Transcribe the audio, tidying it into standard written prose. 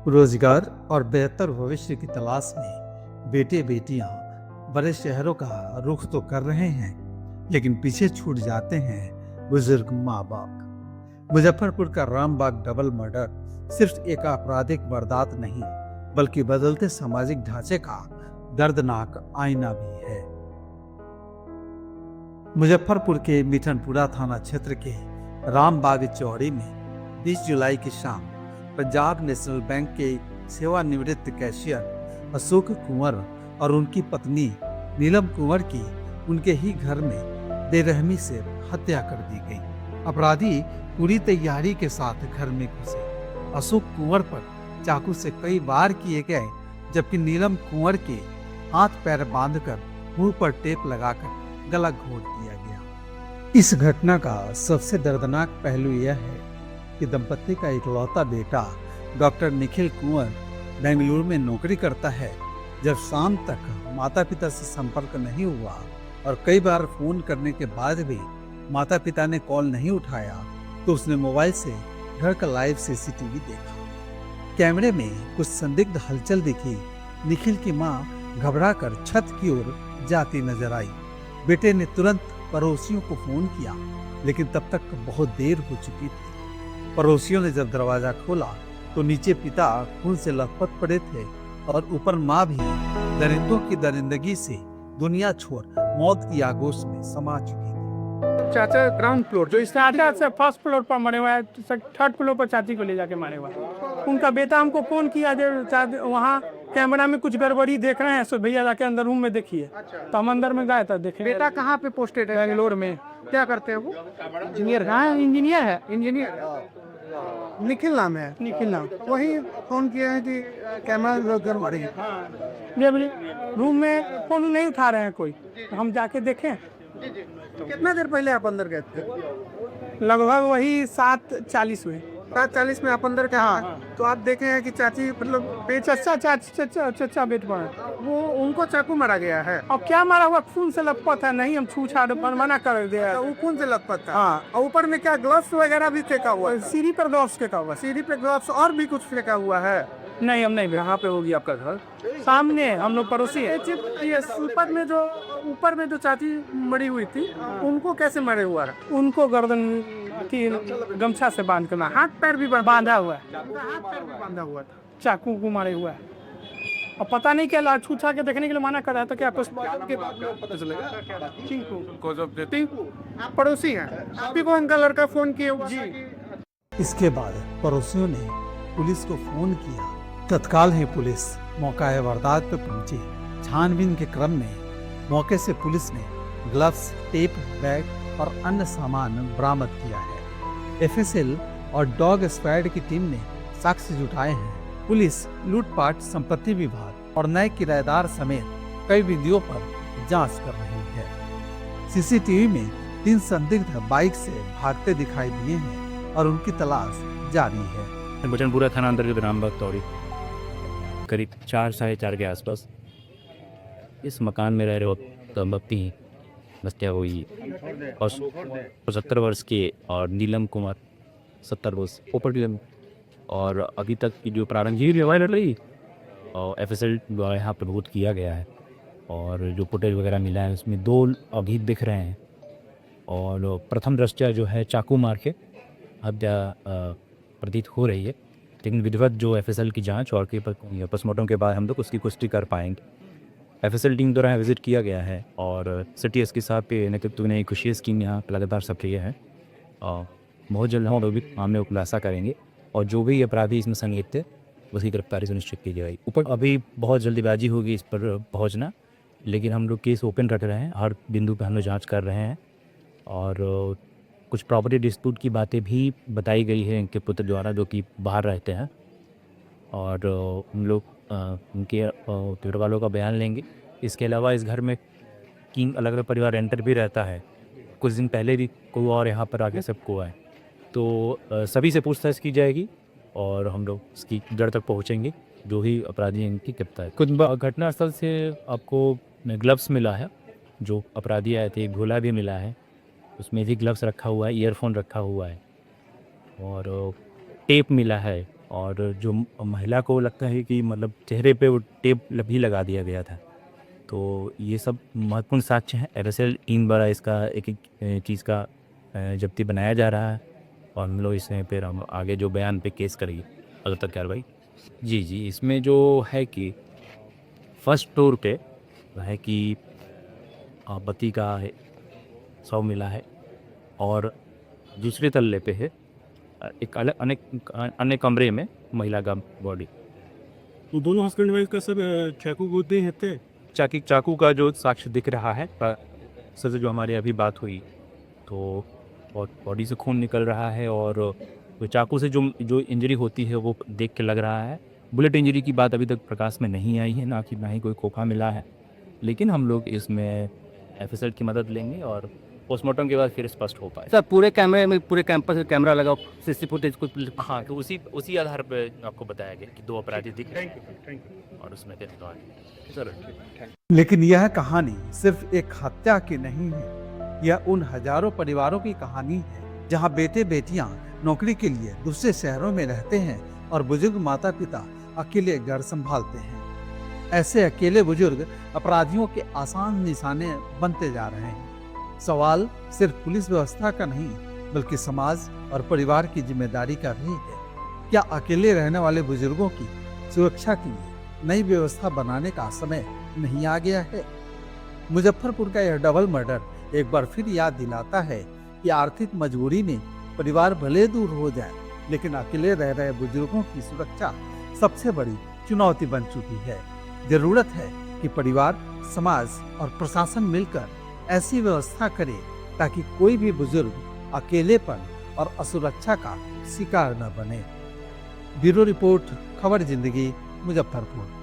रोजगार और बेहतर भविष्य की तलाश में बेटे बेटियां बड़े शहरों का रुख तो कर रहे हैं, लेकिन पीछे छूट जाते हैं बुजुर्ग माँ बाप। मुजफ्फरपुर का रामबाग डबल मर्डर सिर्फ एक आपराधिक वारदात नहीं, बल्कि बदलते सामाजिक ढांचे का दर्दनाक आईना भी है। मुजफ्फरपुर के मिठनपुरा थाना क्षेत्र के रामबाग चौड़ी में 20 जुलाई की शाम पंजाब नेशनल बैंक के सेवानिवृत्त कैशियर अशोक कुंवर और उनकी पत्नी नीलम कुंवर की उनके ही घर में बेरहमी से हत्या कर दी गई। अपराधी पूरी तैयारी के साथ घर में घुसे। अशोक कुंवर पर चाकू से कई वार किए गए, जबकि नीलम कुंवर के हाथ पैर बांधकर मुंह पर टेप लगाकर गला घोट दिया गया। इस घटना का सबसे दर्दनाक पहलू यह है कि दंपत्ति का इकलौता बेटा डॉक्टर निखिल कुंवर बेंगलुरु में नौकरी करता है। जब शाम तक माता पिता से संपर्क नहीं हुआ और कई बार फोन करने के बाद भी माता पिता ने कॉल नहीं उठाया, तो उसने मोबाइल से घर का लाइव सीसीटीवी देखा। कैमरे में कुछ संदिग्ध हलचल दिखी। निखिल की मां घबराकर छत की ओर जाती नजर आई। बेटे ने तुरंत पड़ोसियों को फोन किया, लेकिन तब तक बहुत देर हो चुकी थी। पड़ोसियों ने जब दरवाजा खोला तो नीचे पिता खून से लथपथ पड़े थे और ऊपर माँ भी दरिंदों की दरिंदगी से दुनिया छोड़ मौत की आगोश में समा चुकी थी। चाचा ग्राउंड फ्लोर जो इससे आधा से फर्स्ट फ्लोर पर मरे हुए हैं, थर्ड फ्लोर पर चाची को ले जाके मारे हुए हैं। उनका बेटा हमको फोन किया जो वहाँ कैमरा में कुछ गड़बड़ी देख रहे हैं, सो भैया जाके अंदर रूम में देखिए। तो हम अंदर में गए था देखे। बेटा कहाँ पे पोस्टेड है? बेंगलोर में। क्या करते हैं वो? इंजीनियर कहाँ इंजीनियर है? इंजीनियर। निखिल नाम है। निखिल नाम। वही फोन किया है कि कैमरा गड़बड़ी है। रूम में फोन नहीं उठा रहे हैं कोई, तो हम जाके देखें। कितना देर पहले आप अंदर गए थे? लगभग वही 7:40 हुए। 7:40 में आप अंदर गए? हाँ। तो आप देखे हैं कि चाची मतलब पेट चचा बेट पर वो उनको चाकू मारा गया है। अब क्या मारा हुआ? खून से लथपथ है। नहीं, हम छूछाड़ मना कर दिया। तो वो खून से लथपथ था। हाँ। और ऊपर में क्या ग्लव्स वगैरह भी फेंका हुआ? सीढ़ी पर ग्लव्स फेंका हुआ। सीढ़ी पे ग्लव्स और भी कुछ फेंका हुआ है? नहीं, हम नहीं। कहाँ पे होगी आपका घर? सामने हम लोग पड़ोसी है। ये ऊपर में जो चाची मरी हुई थी, उनको कैसे मरे हुआ है? उनको गर्दन की गमछा से बांध कर हाथ पैर भी बांधा हुआ है। हाथ पैर भी बांधा हुआ था। चाकू को मारे हुआ है। और पता नहीं क्या छूछा के देखने के लिए मना कर रहा है, तो क्या पता चलेगा? टिंकू आप पड़ोसी हैं? आप भी को उनका लड़का फोन किए हुआ? जी। इसके बाद पड़ोसियों ने पुलिस को फोन किया। तत्काल ही पुलिस मौका वारदात पर पहुंची। छानबीन के क्रम में मौके से पुलिस ने ग्लव्स, टेप, बैग और अन्य सामान बरामद किया है। एफएसएल और डॉग स्क्वाड की टीम ने साक्ष्य जुटाए हैं। पुलिस लूटपाट, संपत्ति विभाग और नए किराएदार समेत कई विधियों पर जांच कर रही है। सीसीटीवी में 3 संदिग्ध बाइक से भागते दिखाई दिए हैं और उनकी तलाश जारी है। मिठनपुरा थाना अंतर्गत रामबाग चौड़ी करीब 4 साढ़े 4 के आसपास इस मकान में रह रहे वक्त दंपत्ति हत्या हुई और 75 वर्ष के और नीलम कुमार 70 वर्ष ओपरटीएम। और अभी तक की जो प्रारंभिक रिवाइल रही और एफएसएल द्वारा यहाँ प्रभुत किया गया है और जो फुटेज वगैरह मिला है उसमें 2 अभी दिख रहे हैं। और प्रथम दृष्टया जो है चाकू मार के हत्या प्रतीत हो रही है, लेकिन विधिवत जो एफएसएल की जांच और पोस्टमार्टम के बाद हम लोग उसकी पुष्टि कर पाएंगे। एफएसएल टीम द्वारा विजिट किया गया है और सिटी एसपी साहब के नेतृत्व में एक विशेष टीम यहाँ लगातार सक्रिय है और बहुत जल्द हम लोग भी मामले को खुलासा करेंगे और जो भी अपराधी इसमें संलिप्त थे उसकी गिरफ्तारी सुनिश्चित की जाएगी। ऊपर अभी बहुत जल्दीबाजी होगी इस पर पहुँचना, लेकिन हम लोग केस ओपन रख रहे हैं। हर बिंदु पर हम लोग जाँच कर रहे हैं और कुछ प्रॉपर्टी डिस्प्यूट की बातें भी बताई गई है इनके पुत्र द्वारा, जो कि बाहर रहते हैं और हम लोग उनके परिवार वालों का बयान लेंगे। इसके अलावा इस घर में 3 अलग अलग परिवार रेंटर भी रहता है। कुछ दिन पहले भी कोई और यहाँ पर आके सबको आए, तो सभी से पूछताछ की जाएगी और हम लोग इसकी जड़ तक पहुँचेंगे जो ही अपराधी इनकी गिरफ्तार। कुछ घटनास्थल से आपको ग्लव्स मिला है, जो अपराधी आए थे, गोला भी मिला है, उसमें भी ग्लव्स रखा हुआ है, ईयरफोन रखा हुआ है और टेप मिला है और जो महिला को लगता है कि मतलब चेहरे पे वो टेप भी लगा दिया गया था। तो ये सब महत्वपूर्ण साक्ष्य हैं। एफएसएल टीम द्वारा इसका एक एक चीज़ का जब्ती बनाया जा रहा है और हम लोग इसमें फिर हम आगे जो बयान पे केस करेंगे अगर तक कार्रवाई। जी, इसमें जो है कि फर्स्ट फ्लोर पे है कि बत्ती का शव मिला है और दूसरे तल्ले पे है एक अलग अन्य कमरे में महिला का बॉडी। तो दोनों हस्बैंड वाइफ का सब चाकू गोदे हैं थे। चाकू का जो साक्ष्य दिख रहा है सर से जो हमारी अभी बात हुई तो बॉडी से खून निकल रहा है और वो चाकू से जो इंजरी होती है वो देख के लग रहा है। बुलेट इंजरी की बात अभी तक प्रकाश में नहीं आई है, ना ही कोई खोखा मिला है, लेकिन हम लोग इसमें एफएसएल की मदद लेंगे और पोस्टमार्टम के बाद फिर स्पष्ट हो पाए। सर पूरे कैमरे में पूरे कैंपस में कैमरा लगा, सीसी फुटेज कुछ। हाँ, तो उसी आधार पर आपको बताया गया कि 2 अपराधी दिख रहे हैं और उसमें फिर सर। लेकिन यह कहानी सिर्फ एक हत्या की नहीं है, यह उन हजारों परिवारों की कहानी है जहां बेटे बेटियां नौकरी के लिए दूसरे शहरों में रहते हैं और बुजुर्ग माता पिता अकेले घर संभालते हैं। ऐसे अकेले बुजुर्ग अपराधियों के आसान निशाने बनते जा रहे हैं। सवाल सिर्फ पुलिस व्यवस्था का नहीं बल्कि समाज और परिवार की जिम्मेदारी का भी है। क्या अकेले रहने वाले बुजुर्गों की सुरक्षा के लिए नई व्यवस्था बनाने का समय नहीं आ गया है? मुजफ्फरपुर का यह डबल मर्डर एक बार फिर याद दिलाता है कि आर्थिक मजबूरी में परिवार भले दूर हो जाए, लेकिन अकेले रह रहे बुजुर्गों की सुरक्षा सबसे बड़ी चुनौती बन चुकी है। जरूरत है कि परिवार, समाज और प्रशासन मिलकर ऐसी व्यवस्था करे ताकि कोई भी बुजुर्ग अकेलेपन और असुरक्षा का शिकार न बने। ब्यूरो रिपोर्ट, खबर जिंदगी, मुजफ्फरपुर।